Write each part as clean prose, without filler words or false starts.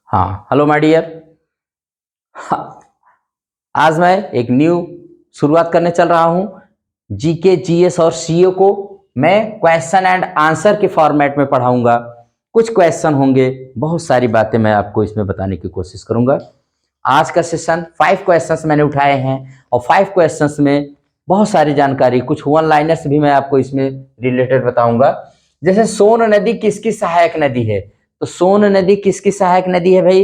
हाँ, hello my dear. आज मैं एक न्यू शुरुआत करने चल रहा हूँ। जीके, जीएस और सीओ को मैं क्वेश्चन एंड आंसर के फॉर्मेट में पढ़ाऊंगा। कुछ क्वेश्चन होंगे, बहुत सारी बातें मैं आपको इसमें बताने की कोशिश करूंगा। आज का सेशन 5 क्वेश्चंस मैंने उठाए हैं और 5 क्वेश्चंस में बहुत सारी जानकारी, कुछ वन लाइनर्स भी मैं आपको इसमें रिलेटेड बताऊंगा। जैसे सोन नदी किसकी सहायक नदी है? तो सोन नदी किसकी सहायक नदी है भाई?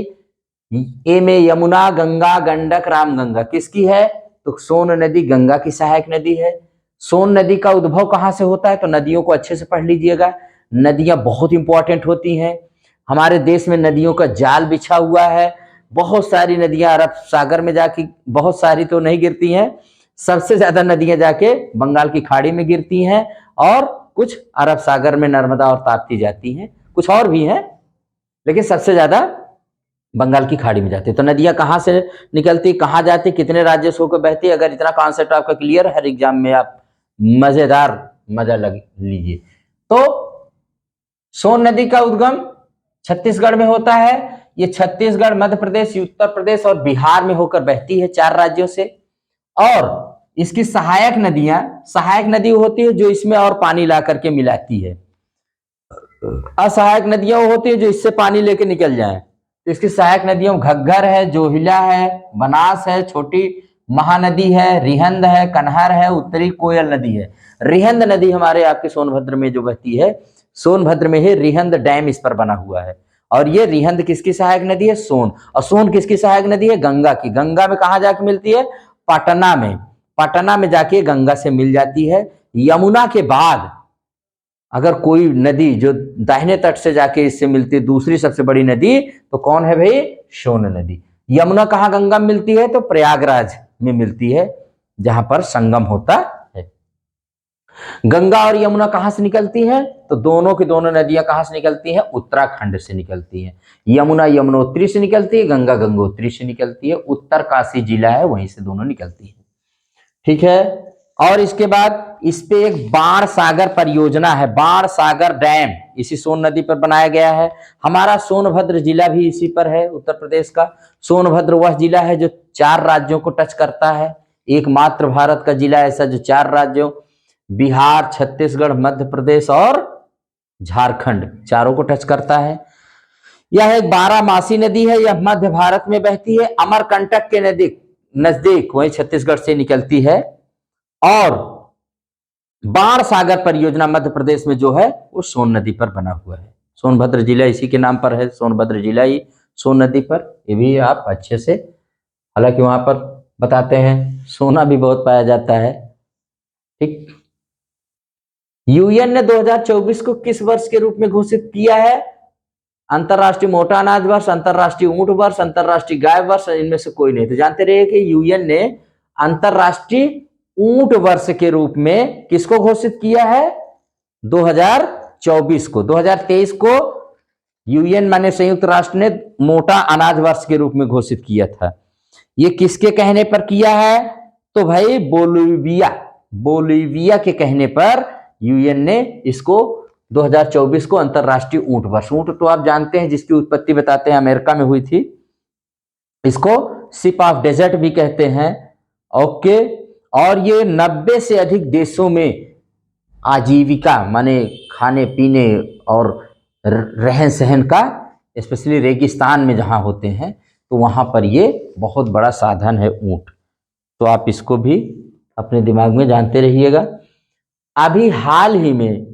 ए में यमुना, गंगा, गंडक, रामगंगा किसकी है? तो सोन नदी गंगा की सहायक नदी है। सोन नदी का उद्भव कहां से होता है? तो नदियों को अच्छे से पढ़ लीजिएगा। नदियां बहुत इंपॉर्टेंट होती हैं। हमारे देश में नदियों का जाल बिछा हुआ है। बहुत सारी नदियां अरब सागर में जाके, बहुत सारी तो नहीं गिरती हैं, सबसे ज्यादा नदियां जाके बंगाल की खाड़ी में गिरती हैं और कुछ अरब सागर में नर्मदा और ताप्ती जाती हैं। कुछ और भी हैं, लेकिन सबसे ज्यादा बंगाल की खाड़ी में जाती है। तो नदियां कहाँ से निकलती, कहाँ जाती, कितने राज्य से होकर बहती? अगर इतना कॉन्सेप्ट आपका क्लियर, हर एग्जाम में आप मजेदार मजा लग लीजिए। तो सोन नदी का उद्गम छत्तीसगढ़ में होता है। ये छत्तीसगढ़, मध्य प्रदेश, उत्तर प्रदेश और बिहार में होकर बहती है, 4 राज्यों से। और इसकी सहायक नदियां, सहायक नदी होती है जो इसमें और पानी ला करके मिलाती है। असहायक नदियां वो होती है जो इससे पानी लेके निकल जाए। तो इसकी सहायक नदियों घग्गर है, जोहिला है, बनास है, छोटी महानदी है, रिहंद है, कन्हर है, उत्तरी कोयल नदी है। रिहंद नदी हमारे आपके सोनभद्र में जो बहती है, सोनभद्र में ही रिहंद डैम इस पर बना हुआ है। और ये रिहंद किसकी सहायक नदी है? सोन। और सोन किसकी सहायक नदी है? गंगा की। गंगा में कहा जाके मिलती है? पटना में। पटना में जाके गंगा से मिल जाती है। यमुना के बाद अगर कोई नदी जो दाहिने तट से जाके इससे मिलती है, दूसरी सबसे बड़ी नदी, तो कौन है भाई? सोन नदी। यमुना कहाँ गंगा में मिलती है? तो प्रयागराज में मिलती है, जहां पर संगम होता है। गंगा और यमुना कहां से निकलती हैं? तो दोनों की दोनों नदियां कहां से निकलती हैं? उत्तराखंड से निकलती हैं। यमुना यमुनोत्री से निकलती है, गंगा गंगोत्री से निकलती है। उत्तर काशी जिला है, वहीं से दोनों निकलती है। ठीक है। और इसके बाद इस पे एक बाण सागर परियोजना है, बाण सागर डैम इसी सोन नदी पर बनाया गया है। हमारा सोनभद्र जिला भी इसी पर है, उत्तर प्रदेश का। सोनभद्र वह जिला है जो 4 राज्यों को टच करता है, एकमात्र भारत का जिला ऐसा जो 4 राज्यों, बिहार, छत्तीसगढ़, मध्य प्रदेश और झारखंड, चारों को टच करता है। यह एक 12मासी नदी है। यह मध्य भारत में बहती है, अमरकंटक के नजदीक वही छत्तीसगढ़ से निकलती है। और बाण सागर परियोजना मध्य प्रदेश में जो है वो सोन नदी पर बना हुआ है। सोनभद्र जिला इसी के नाम पर है, सोनभद्र जिला ही सोन नदी पर। ये भी आप अच्छे से, हालांकि वहां पर बताते हैं सोना भी बहुत पाया जाता है। ठीक। यूएन ने 2024 को किस वर्ष के रूप में घोषित किया है? अंतरराष्ट्रीय मोटा अनाज वर्ष, अंतरराष्ट्रीय ऊंट वर्ष, अंतरराष्ट्रीय गाय वर्ष, इनमें से कोई नहीं। तो जानते रहिए कि यूएन ने अंतरराष्ट्रीय ऊंट वर्ष के रूप में किसको घोषित किया है? 2024 को। 2023 को यूएन माने संयुक्त राष्ट्र ने मोटा अनाज वर्ष के रूप में घोषित किया था। ये किसके कहने पर किया है? तो भाई बोलिविया के कहने पर यूएन ने इसको 2024 को अंतरराष्ट्रीय ऊंट वर्ष, ऊंट तो आप जानते हैं जिसकी उत्पत्ति बताते हैं अमेरिका में हुई थी, इसको शिप ऑफ डेजर्ट भी कहते हैं। ओके। और ये 90 से अधिक देशों में आजीविका माने खाने पीने और रहन सहन का, स्पेशली रेगिस्तान में जहां होते हैं तो वहां पर ये बहुत बड़ा साधन है ऊंट। तो आप इसको भी अपने दिमाग में जानते रहिएगा। अभी हाल ही में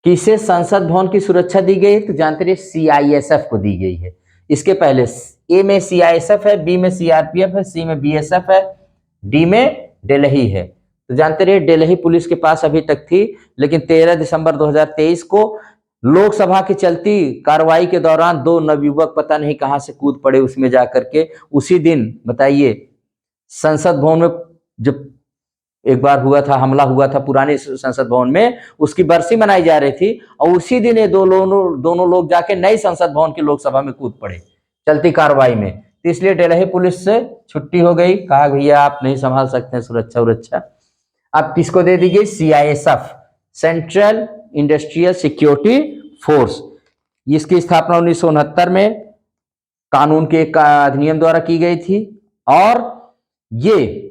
किसे संसद भवन की सुरक्षा दी गई? तो जानते रहिए सीआईएसएफ को दी गई है। इसके पहले ए में सीआईएसएफ है, बी में सीआरपीएफ है, सी में बीएसएफ है, डी में दिल्ली है। तो जानते रहिए दिल्ली पुलिस के पास अभी तक थी, लेकिन 13 दिसंबर 2023 को लोकसभा की चलती कार्रवाई के दौरान 2 नवयुवक पता नहीं कहां से कूद पड़े उसमें जाकर के। उसी दिन बताइए संसद भवन में जब एक बार हुआ था, हमला हुआ था पुराने संसद भवन में, उसकी बरसी मनाई जा रही थी और उसी दिन ये दोनों लोग जाके नई संसद भवन की लोकसभा में कूद पड़े चलती कार्रवाई में। तो इसलिए दिल्ली पुलिस से छुट्टी हो गई, कहा भैया आप नहीं संभाल सकते हैं सुरक्षा। अब किसको दे दी गई? CISF, central industrial security force. इसकी स्थापना 1969 में कानून के एक अधिनियम द्वारा की गई थी। और ये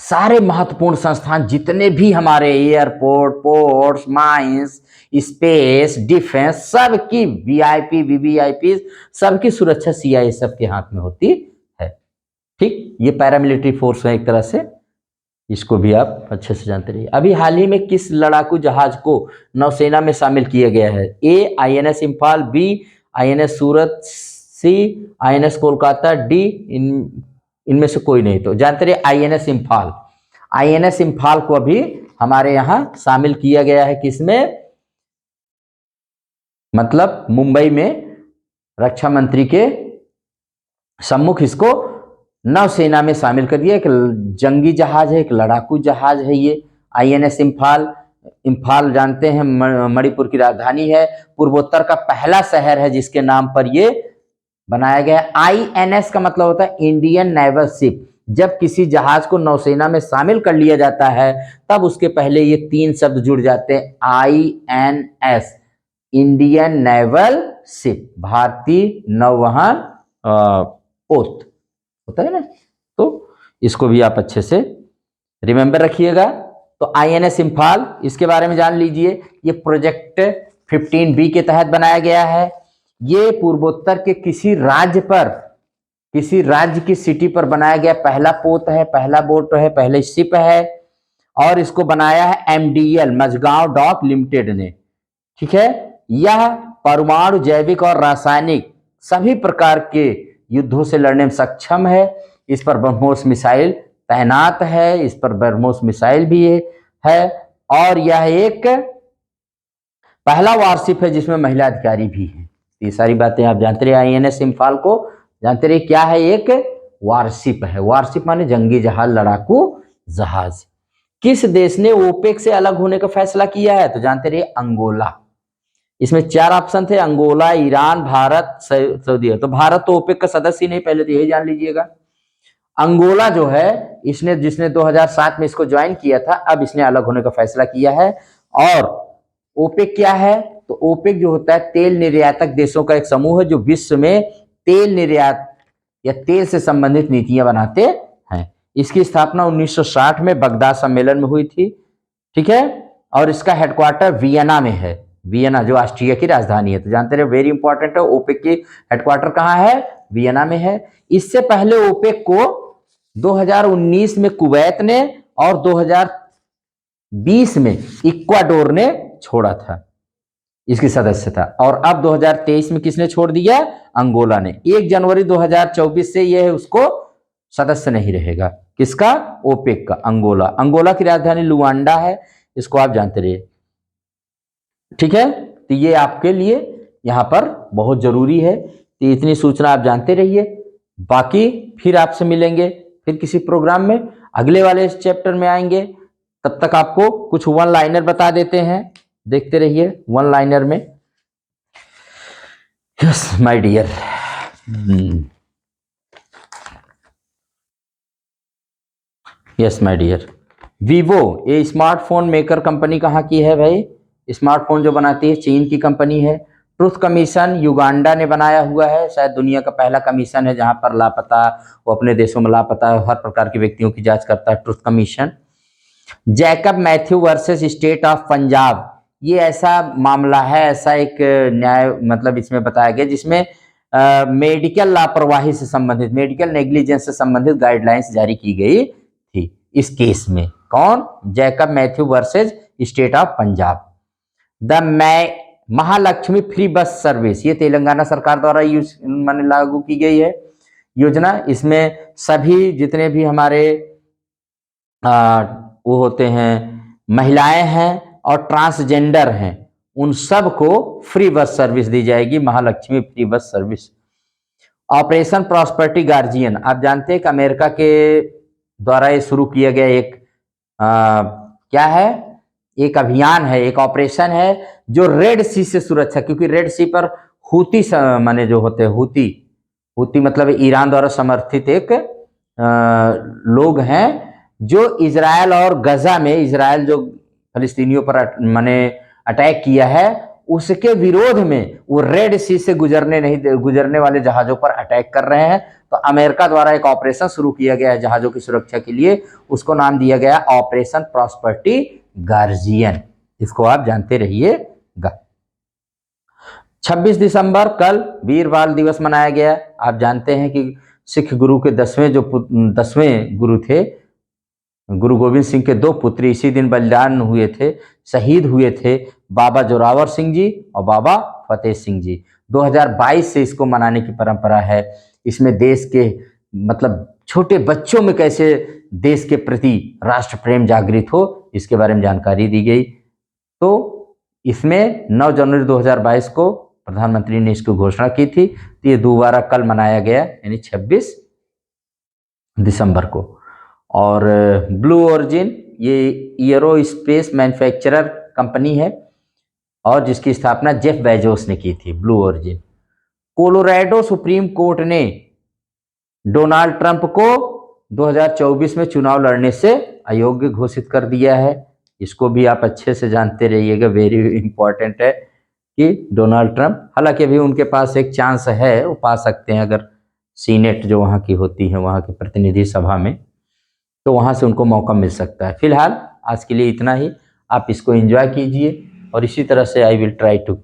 सारे महत्वपूर्ण संस्थान जितने भी हमारे airport, ports, mines, space, defence, सबकी वीआईपी, वीवीआईपी, सबकी सुरक्षा सीआईएसएफ के हाथ में होती है। ठीक, ये पैरामिलिट्री फोर्स है एक तरह से, इसको भी आप अच्छे से जानते रहिए। अभी हाल ही में किस लड़ाकू जहाज को नौसेना में शामिल किया गया है? ए आईएनएस इम्फाल, बी आईएनएस सूरत, सी आईएनएस कोलकाता, डी इनमें से कोई नहीं। तो जानते रहिए आईएनएस इम्फाल। आईएनएस इम्फाल को अभी हमारे यहां शामिल किया गया है, किसमें? मतलब मुंबई में रक्षा मंत्री के सम्मुख इसको नौसेना में शामिल कर दिया। एक जंगी जहाज है, एक लड़ाकू जहाज है ये आईएनएस इम्फाल। इम्फाल जानते हैं मणिपुर की राजधानी है, पूर्वोत्तर का पहला शहर है जिसके नाम पर ये बनाया गया। आईएनएस का मतलब होता है इंडियन नेवल शिप। जब किसी जहाज को नौसेना में शामिल कर लिया जाता है तब उसके पहले ये 3 शब्द जुड़ जाते हैं, आईएनएस, इंडियन नेवल शिप, भारतीय नौवहन पोत होता है ना। तो इसको भी आप अच्छे से रिमेंबर रखिएगा। तो आईएनएस इम्फाल, इसके बारे में जान लीजिए। ये प्रोजेक्ट 15B के तहत बनाया गया है। ये पूर्वोत्तर के किसी राज्य की सिटी पर बनाया गया पहला पोत है, पहला बोट है, पहले शिप है। और इसको बनाया है एमडीएल, मझगांव डॉक लिमिटेड ने। ठीक है, यह परमाणु, जैविक और रासायनिक सभी प्रकार के युद्धों से लड़ने में सक्षम है। इस पर ब्रह्मोस मिसाइल तैनात है, इस पर ब्रह्मोस मिसाइल भी है। और यह एक पहला वारशिप है जिसमें महिला अधिकारी भी हैं। ये सारी बातें आप जानते रहिए। आईएनएस इम्फाल को जानते रहिए क्या है, एक वारशिप है। वारशिप माने जंगी जहाज, लड़ाकू जहाज। किस देश ने ओपेक से अलग होने का फैसला किया है? तो जानते रहिए अंगोला। इसमें 4 ऑप्शन थे, अंगोला, ईरान, भारत, सऊदी। तो भारत तो ओपेक का सदस्य ही नहीं, पहले तो यही जान लीजिएगा। अंगोला जो है जिसने 2007 में इसको ज्वाइन किया था, अब इसने अलग होने का फैसला किया है। और ओपेक क्या है? तो ओपेक जो होता है तेल निर्यातक देशों का एक समूह है जो विश्व में तेल निर्यात या तेल से संबंधित नीतियां बनाते हैं। इसकी स्थापना 1960 में बगदाद सम्मेलन में हुई थी। ठीक है, और इसका हेडक्वार्टर वियना में है। वियना जो ऑस्ट्रिया की राजधानी है। तो जानते रहे, वेरी इंपॉर्टेंट है, ओपेक की हेडक्वार्टर कहाँ है? वियना में है। इससे पहले ओपेक को 2019 में कुवैत ने और 2020 में इक्वाडोर ने छोड़ा था इसकी सदस्यता। और अब 2023 में किसने छोड़ दिया? अंगोला ने। 1 जनवरी 2024 से यह उसको सदस्य नहीं रहेगा। किसका? ओपेक का, अंगोला। अंगोला की राजधानी लुआंडा है, इसको आप जानते रहिए। ठीक है, तो ये आपके लिए यहां पर बहुत जरूरी है। तो इतनी सूचना आप जानते रहिए। बाकी फिर आपसे मिलेंगे फिर किसी प्रोग्राम में, अगले वाले इस चैप्टर में आएंगे। तब तक आपको कुछ 1 लाइनर बता देते हैं, देखते रहिए 1 लाइनर में। Yes my dear, yes my dear. Vivo, ये स्मार्टफोन मेकर कंपनी कहाँ की है भाई? स्मार्टफोन जो बनाती है चीन की कंपनी है। ट्रुथ कमीशन युगांडा ने बनाया हुआ है, शायद दुनिया का पहला कमीशन है जहां पर लापता, वो अपने देशों में लापता हर प्रकार के व्यक्तियों की जांच करता है, truth commission. Jacob Matthew versus state of Punjab, ये ऐसा मामला है, ऐसा एक न्याय मतलब इसमें बताया गया जिसमें मेडिकल लापरवाही से संबंधित, मेडिकल नेग्लिजेंस से संबंधित गाइडलाइंस जारी की गई थी इस केस में। कौन? Jacob Matthew versus state of Punjab. The Mahalakshmi free bus service, ये तेलंगाना सरकार द्वारा माने लागू की गई है योजना। इसमें सभी जितने भी हमारे वो होते हैं, महिलाएं हैं और ट्रांसजेंडर हैं, उन सब को फ्री बस सर्विस दी जाएगी, Mahalakshmi free bus service. Operation prosperity guardian, आप जानते हैं कि अमेरिका के द्वारा ये शुरू किया गया एक क्या है, एक अभियान है, एक ऑपरेशन है जो रेड सी से सुरक्षा, क्योंकि रेड सी पर हूती माने जो होते हैं, हूती मतलब ईरान द्वारा समर्थित एक लोग हैं जो इजराइल और गजा में, इजराइल जो फलस्तीनियों पर माने अटैक किया है, उसके विरोध में वो रेड सी से गुजरने वाले जहाजों पर अटैक कर रहे हैं। तो अमेरिका द्वारा एक ऑपरेशन शुरू किया गया है जहाजों की सुरक्षा के लिए, उसको नाम दिया गया ऑपरेशन प्रॉस्पेरिटी गार्जियन। इसको आप जानते रहिएगा। 26 दिसंबर कल वीर बाल दिवस मनाया गया। आप जानते हैं कि सिख गुरु के 10वें गुरु थे, गुरु गोविंद सिंह के 2 पुत्र इसी दिन बलिदान हुए थे, शहीद हुए थे, बाबा जोरावर सिंह जी और बाबा फतेह सिंह जी। 2022 से इसको मनाने की परंपरा है। इसमें देश के मतलब छोटे बच्चों में कैसे देश के प्रति राष्ट्र प्रेम जागृत हो, इसके बारे में जानकारी दी गई। तो इसमें 9 जनवरी 2022 को प्रधानमंत्री ने इसकी घोषणा की थी। तो ये दोबारा कल मनाया गया, यानी 26 दिसंबर को। और ब्लू ओरिजिन ये एरोस्पेस मैन्युफैक्चरर कंपनी है और जिसकी स्थापना जेफ बेजोस ने की थी। Blue origin. Colorado supreme court ने डोनाल्ड ट्रंप को 2024 में चुनाव लड़ने से अयोग्य घोषित कर दिया है। इसको भी आप अच्छे से जानते रहिएगा, वेरी इंपॉर्टेंट है कि डोनाल्ड ट्रंप, हालांकि अभी उनके पास एक चांस है, वो पा सकते हैं अगर सीनेट जो वहाँ की होती है, वहाँ की प्रतिनिधि सभा में, तो वहाँ से उनको मौका मिल सकता है। फिलहाल आज के लिए इतना ही। आप इसको एंजॉय कीजिए और इसी तरह से I will try to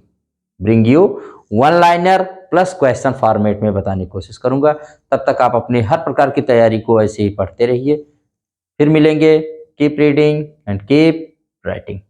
bring you one liner plus question format में बताने की कोशिश करूँगा। तब तक आप अपनी हर प्रकार की तैयारी को ऐसे ही पढ़ते रहिए। फिर मिलेंगे। Keep reading and keep writing.